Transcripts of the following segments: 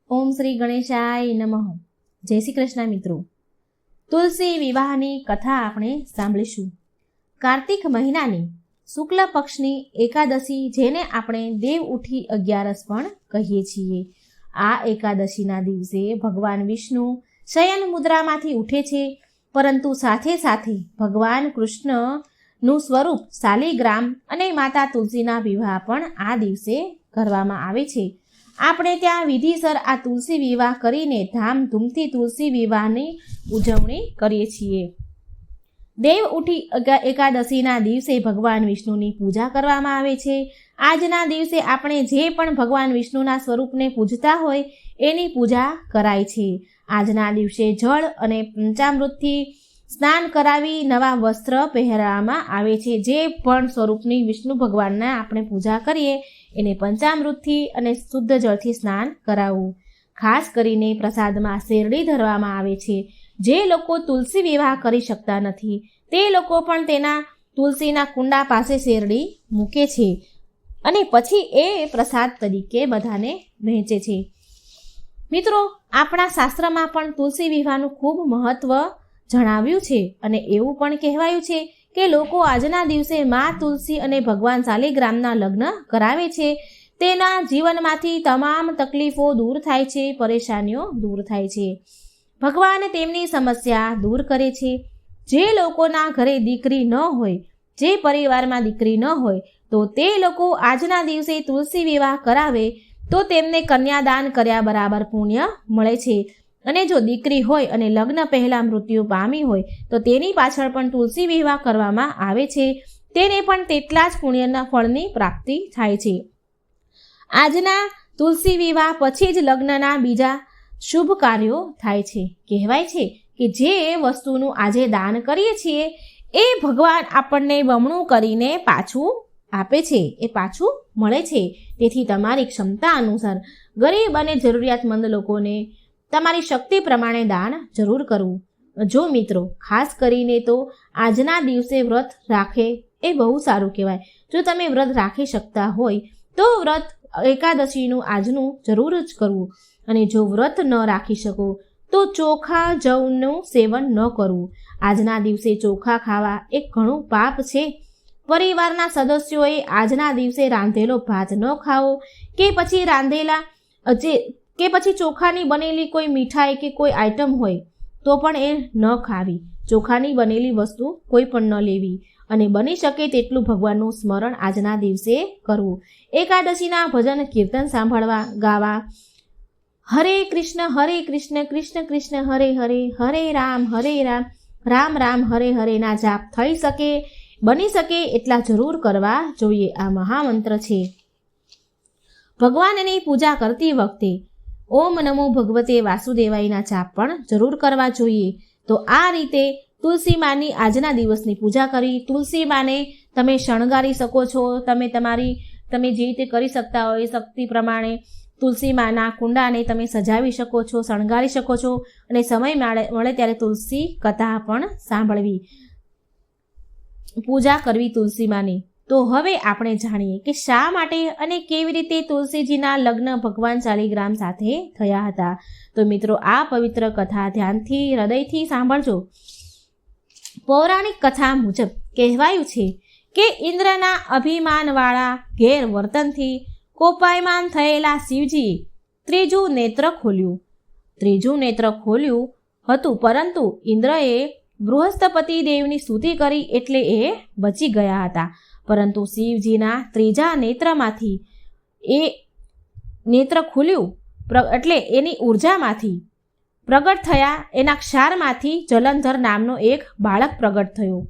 ઓમ શ્રી ગણેશાય નમઃ. જય શ્રી કૃષ્ણ મિત્રો. તુલસી વિવાહની કથા આપણે સાંભળીશું. કાર્તિક મહિનાની શુક્લ પક્ષની એકાદશી, જેને આપણે દેવ ઉઠી 11 પણ કહીએ છીએ. આ એકાદશીના દિવસે ભગવાન વિષ્ણુ શયન મુદ્રામાંથી ઉઠે છે, પરંતુ સાથે સાથે ભગવાન કૃષ્ણનું સ્વરૂપ શાલિગ્રામ અને માતા તુલસીના વિવાહ પણ આ દિવસે કરવામાં આવે છે. આપણે ત્યાં વિધિસર આ તુલસી વિવાહ કરીને ધામધૂમથી તુલસી વિવાહની ઉજવણી કરીએ છીએ. દેવ ઉઠી એકાદશીના દિવસે ભગવાન વિષ્ણુની પૂજા કરવામાં આવે છે. આજના દિવસે આપણે જે પણ ભગવાન વિષ્ણુના સ્વરૂપને પૂજતા હોય એની પૂજા કરાય છે. આજના દિવસે જળ અને પંચામૃતથી સ્નાન કરાવી નવા વસ્ત્ર પહેરવામાં આવે છે. જે પણ સ્વરૂપની વિષ્ણુ ભગવાનના આપણે પૂજા કરીએ એને પંચામૃતથી અને શુદ્ધ જળથી સ્નાન કરાવવું. ખાસ કરીને પ્રસાદમાં શેરડી ધરવામાં આવે છે. જે લોકો તુલસી વિવાહ કરી શકતા નથી તે લોકો પણ તેના તુલસીના કુંડા પાસે શેરડી મૂકે છે અને પછી એ પ્રસાદ તરીકે બધાને વહેંચે છે. મિત્રો, આપણા શાસ્ત્રમાં પણ તુલસી વિવાહનું ખૂબ મહત્વ જણાવ્યું છે અને એવું પણ કહેવાયું છે કે લોકો આજના દિવસે મા તુલસી અને ભગવાન શાલિગ્રામના લગ્ન કરાવે છે. તેના જીવનમાંથી તમામ તકલીફો દૂર થાય છે, પરેશાનીઓ દૂર થાય છે. ભગવાન તેમની સમસ્યા દૂર કરે છે. જે લોકોના ઘરે દીકરી ન હોય, જે પરિવારમાં દીકરી ન હોય, તો તે લોકો આજના દિવસે તુલસી વિવાહ કરાવે તો તેમને કન્યાદાન કર્યા બરાબર પુણ્ય મળે છે. અને જો દીકરી હોય અને લગ્ન પહેલાં મૃત્યુ પામી હોય તો તેની પાછળ પણ તુલસી વિવાહ કરવામાં આવે છે. તેને પણ તેટલા જ પુણ્યના ફળની પ્રાપ્તિ થાય છે. આજના તુલસી વિવાહ પછી જ લગ્નના બીજા શુભ કાર્યો થાય છે. કહેવાય છે કે જે વસ્તુનું આજે દાન કરીએ છીએ એ ભગવાન આપણને બમણું કરીને પાછું આપે છે, એ પાછું મળે છે. તેથી તમારી ક્ષમતા અનુસાર ગરીબ અને જરૂરિયાતમંદ લોકોને તમારી શક્તિ પ્રમાણે દાન જરૂર કરવું. જો મિત્રો, ખાસ કરીને તો આજના દિવસે વ્રત રાખે એ બહુ સારું કહેવાય. જો તમે વ્રત રાખી શકતા હોય તો વ્રત એકાદશીનું આજનું જરૂર જ કરવું. અને જો વ્રત ન રાખી શકો તો ચોખા જવનું સેવન ન કરવું. આજના દિવસે ચોખા ખાવા એક ઘણું પાપ છે. પરિવારના સદસ્યોએ આજના દિવસે રાંધેલો ભાત ન ખાવો કે પછી ચોખાની બનેલી કોઈ મીઠાઈ કે કોઈ આઈટમ હોય તો પણ એ ન ખાવી. ચોખાની બનેલી વસ્તુ કોઈ પણ ન લેવી અને બની શકે તેટલું ભગવાનનું સ્મરણ આજના દિવસે કરવું. એકાદશીના ભજન કીર્તન સાંભળવા, ગાવા. હરે કૃષ્ણ કૃષ્ણ કૃષ્ણ હરે હરે, હરે રામ રામ રામ હરે હરેના જાપ થઈ શકે, બની શકે એટલા જરૂર કરવા જોઈએ. આ મહામંત્ર છે. ભગવાનની પૂજા કરતી વખતે ઓમ નમો ભગવતે વાસુદેવાયના જાપ પણ જરૂર કરવા જોઈએ. તો આ રીતે તુલસી માની આજના દિવસની પૂજા કરી તુલસી માને તમે શણગારી શકો છો. તમે જે રીતે કરી શકતા હોય એ શક્તિ પ્રમાણે તુલસી માના કુંડાને તમે સજાવી શકો છો, શણગારી શકો છો અને સમય મળે ત્યારે તુલસી કથા પણ સાંભળવી, પૂજા કરવી તુલસી માની. તો હવે આપણે જાણીએ કે શા માટે અને કેવી રીતે તુલસીજીના લગ્ન ભગવાન શાલિગ્રામ સાથે થયા હતા. તો મિત્રો, આ પવિત્ર કથા ધ્યાનથી, હૃદયથી સાંભળજો. પૌરાણિક કથા મુજબ કહેવાયું છે કે ઇન્દ્રના અભિમાનવાળા ગેરવર્તનથી કોપાયમાન થયેલા શિવજીએ ત્રીજું નેત્ર ખોલ્યું હતું, પરંતુ ઇન્દ્રએ બૃહસ્પતિ દેવની સ્તુતિ કરી એટલે એ બચી ગયા હતા. પરંતુ શિવજીના ત્રીજા નેત્રમાંથી એ નેત્ર ખુલ્યું એટલે એની ઉર્જામાંથી પ્રગટ થયા, એના ક્ષારમાંથી જલંધર નામનો એક બાળક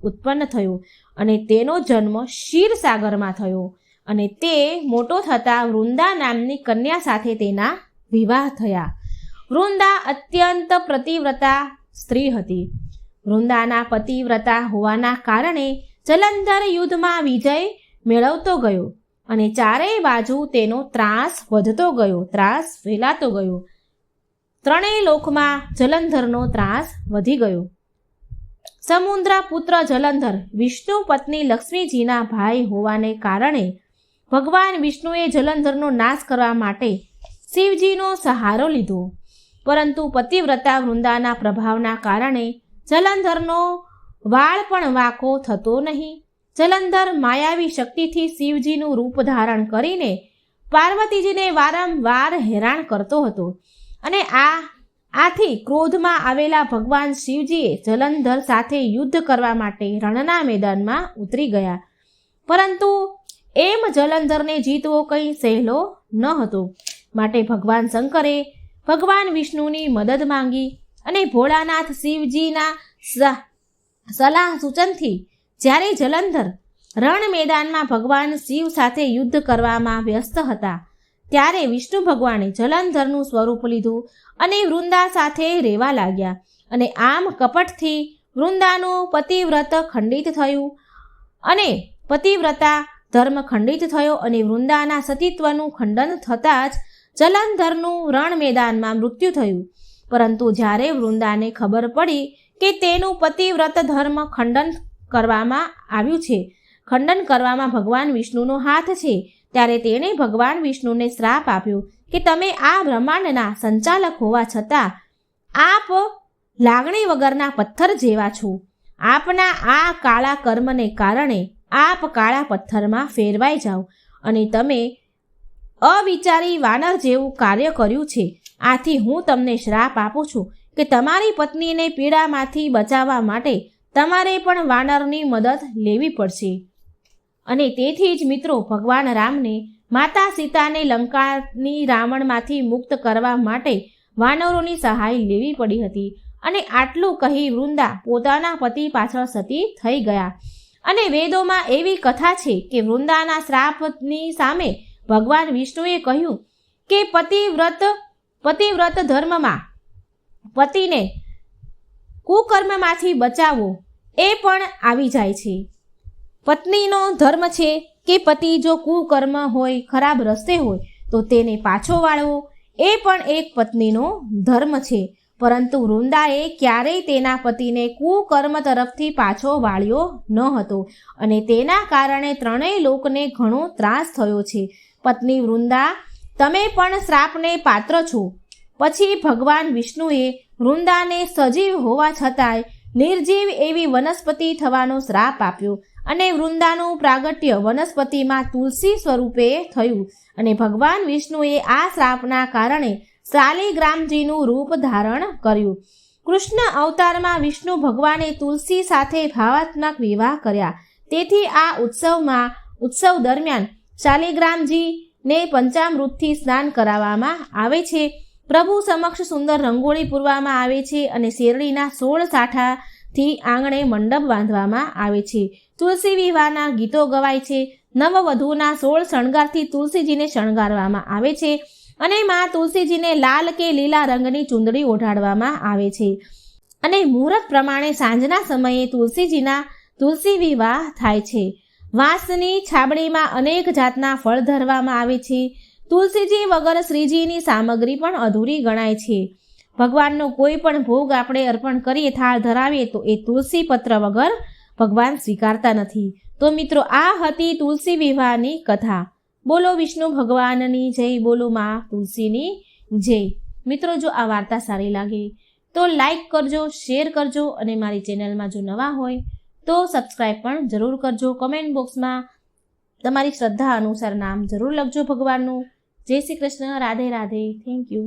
ઉત્પન્ન થયો અને તેનો જન્મ ક્ષીરસાગરમાં થયો અને તે મોટો થતાં વૃંદા નામની કન્યા સાથે તેના વિવાહ થયા. વૃંદા અત્યંત પતિવ્રતા સ્ત્રી હતી. વૃંદાના પતિવ્રતા હોવાના કારણે જલંધર યુદ્ધમાં વિજય મેળવતો ગયો અને ચારેય બાજુ તેનો ત્રાસ વધતો ગયો, ત્રાસ ફેલાતો ગયો. ત્રણેય લોકમાં જલંધરનો ત્રાસ વધી ગયો. સમુદ્ર પુત્ર જલંધર વિષ્ણુ પત્ની લક્ષ્મીજીના ભાઈ હોવાને કારણે ભગવાન વિષ્ણુએ જલંધરનો નાશ કરવા માટે શિવજીનો સહારો લીધો. પરંતુ પતિવ્રતા વૃંદાના પ્રભાવના કારણે જલંધરનો વાળ પણ વાંકો થતો નહીં. જલંધર માયાવી શક્તિથી શિવજીનું રૂપ ધારણ કરીને પાર્વતીજીને વારંવાર હેરાન કરતો હતો અને આથી ક્રોધમાં આવેલા ભગવાન શિવજીએ જલંધર સાથે યુદ્ધ કરવા માટે રણના મેદાનમાં ઉતરી ગયા. પરંતુ એમ જલંધરને જીતવો કંઈ સહેલો ન હતો. માટે ભગવાન શંકરે ભગવાન વિષ્ણુની મદદ માંગી અને ભોળાનાથ શિવજીના સલાહ સૂચનથી જ્યારે જલંધર રણ મેદાનમાં ભગવાન શિવ સાથે યુદ્ધ કરવામાં વ્યસ્ત હતા ત્યારે વિષ્ણુ ભગવાને જલંધરનું સ્વરૂપ લીધું અને વૃંદા સાથે રહેવા લાગ્યા. અને આમ કપટથી વૃંદાનું પતિવ્રત ખંડિત થયું અને પતિવ્રતા ધર્મ ખંડિત થયો અને વૃંદાના સતીત્વનું ખંડન થતાં જ જલંધરનું રણ મેદાનમાં મૃત્યુ થયું. પરંતુ જ્યારે વૃંદાને ખબર પડી કે તેનું પતિવ્રત ધર્મ ખંડન કરવામાં ભગવાન વિષ્ણુનો હાથ છે ત્યારે તેણે ભગવાન વિષ્ણુને શ્રાપ આપ્યો કે તમે આ બ્રહ્માંડના સંચાલક હોવા છતાં આપ લાગણી વગરના પથ્થર જેવા છો. આપના આ કાળા કર્મને કારણે આપ કાળા પથ્થરમાં ફેરવાઈ જાઓ અને તમે અવિચારી વાનર જેવું કાર્ય કર્યું છે. આથી હું તમને શ્રાપ આપું છું કે તમારી પત્નીને પીડામાંથી બચાવવા માટે તમારે પણ વાનરની મદદ લેવી પડશે. અને તેથી જ મિત્રો ભગવાન રામને માતા સીતાને લંકાની રાવણમાંથી મુક્ત કરવા માટે વાનરોની સહાય લેવી પડી હતી. અને આટલું કહી વૃંદા પોતાના પતિ પાછળ સતી થઈ ગયા. અને વેદોમાં એવી કથા છે કે વૃંદાના શ્રાપની સામે ભગવાન વિષ્ણુએ કહ્યું કે પતિવ્રત ધર્મમાં પતિને કુકર્મમાંથી બચાવવો એ પણ આવી જાય છે. પત્નીનો ધર્મ છે કે પતિ જો કુકર્મ હોય, ખરાબ રસ્તે હોય તો તેને પાછો વાળવો એ પણ એક પત્નીનો ધર્મ છે. પરંતુ વૃંદાએ ક્યારેય તેના પતિને કુકર્મ તરફથી પાછો વાળ્યો ન હતો અને તેના કારણે ત્રણેય લોકને ઘણો ત્રાસ થયો છે. પત્ની વૃંદા, તમે પણ શ્રાપને પાત્ર છો. પછી ભગવાન વિષ્ણુએ વૃંદાને સજીવ હોવા છતાંય નિર્જીવ એવી વનસ્પતિ થવાનો શ્રાપ આપ્યો અને વૃંદાનું પ્રાગટ્ય વનસ્પતિમાં તુલસી સ્વરૂપે થયું. અને ભગવાન વિષ્ણુએ આ શ્રાપના કારણે શાલિગ્રામજીનું રૂપ ધારણ કર્યું. કૃષ્ણ અવતારમાં વિષ્ણુ ભગવાને તુલસી સાથે ભાવાત્મક વિવાહ કર્યા. તેથી આ ઉત્સવ દરમિયાન શાલિગ્રામજીને પંચામૃતથી સ્નાન કરાવવામાં આવે છે. પ્રભુ સમક્ષ સુંદર રંગોળી પૂરવામાં આવે છે અને શેરડીના 16 સાઠાથી આંગણે મંડપ બાંધવામાં આવે છે. તુલસી વિવાહના ગીતો ગવાય છે. નવવધૂના 16 શણગારથી તુલસીજીને શણગારવામાં આવે છે અને માં તુલસીજીને લાલ કે લીલા રંગની ચૂંદડી ઓઢાડવામાં આવે છે. અને મુહૂર્ત પ્રમાણે સાંજના સમયે તુલસી વિવાહ થાય છે. વાંસની છાબડીમાં અનેક જાતના ફળ ધરવામાં આવે છે. તુલસીજી વગર શ્રીજીની સામગ્રી પણ અધૂરી ગણાય છે. ભગવાનનો કોઈ પણ ભોગ આપણે અર્પણ કરીએ, થાળ ધરાવીએ તો એ તુલસી પત્ર વગર ભગવાન સ્વીકારતા નથી. તો મિત્રો, આ હતી તુલસી વિવાહની કથા. બોલો વિષ્ણુ ભગવાનની જય, બોલો માં તુલસીની જય. મિત્રો, જો આ વાર્તા સારી લાગે તો લાઈક કરજો, શેર કરજો અને મારી ચેનલમાં જો નવા હોય તો સબસ્ક્રાઈબ પણ જરૂર કરજો. કમેન્ટ બોક્સમાં તમારી શ્રદ્ધા અનુસાર નામ જરૂર લખજો ભગવાનનું. જય શ્રી કૃષ્ણ. રાધે રાધે. Thank you.